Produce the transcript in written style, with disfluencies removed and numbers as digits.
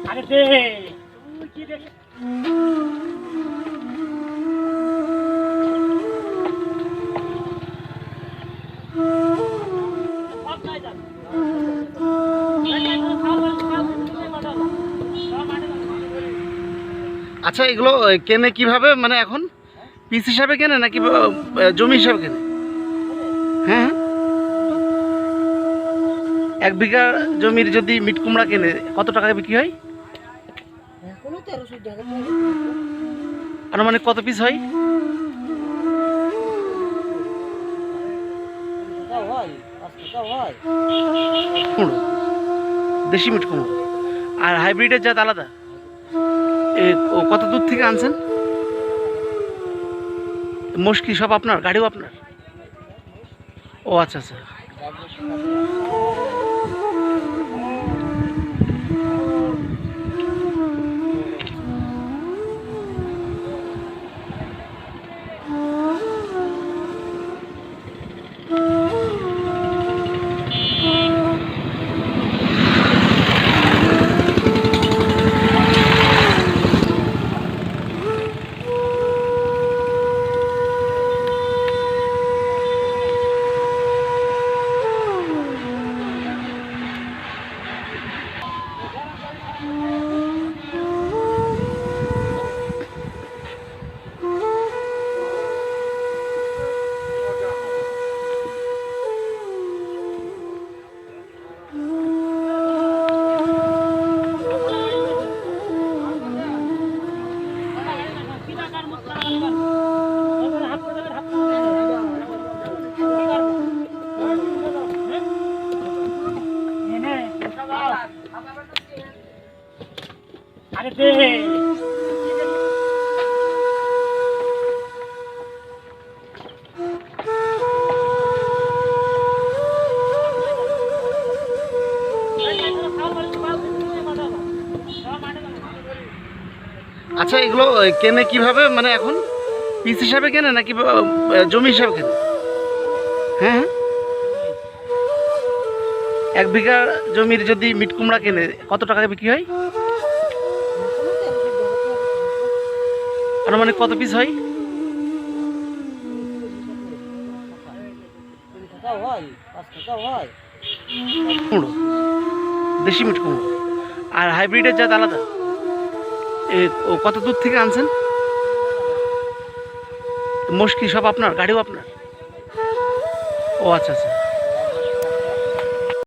আরে দে তুই কি দেখ আচ্ছা, এগুলো কেনে কিভাবে, মানে এখন পিস হিসাবে কেনে নাকি জমি হিসাবে কেনে? হ্যাঁ, 1 বিঘা জমির যদি মিট কুমড়া কেনে কত টাকায় বিক্রি হয়? আর মানে কত পিস হয়? কুমড়ো, দেশি মিট কুমড়ো। আর হাইব্রিডের জাত আলাদা? কত দূর থেকে আনছেন? মোষ কি সব আপনার? গাড়িও আপনার? ও আচ্ছা আচ্ছা। আরে দে আচ্ছা, এগুলো কেনে কিভাবে, মানে এখন পিস হিসাবে কেনে নাকি জমি হিসাবে কেনে? হ্যাঁ, 1 বিঘা জমির যদি মিট কুমড়া কেনে কত টাকায় বিক্রি হয়? আর মানে কত পিস হয়? কুমড়ো, দেশি মিট কুমড়ো। আর হাইব্রিডের জাত আলাদা? কত দূর থেকে আনছেন? মোষ কি সব আপনার? গাড়িও আপনার? ও আচ্ছা আচ্ছা।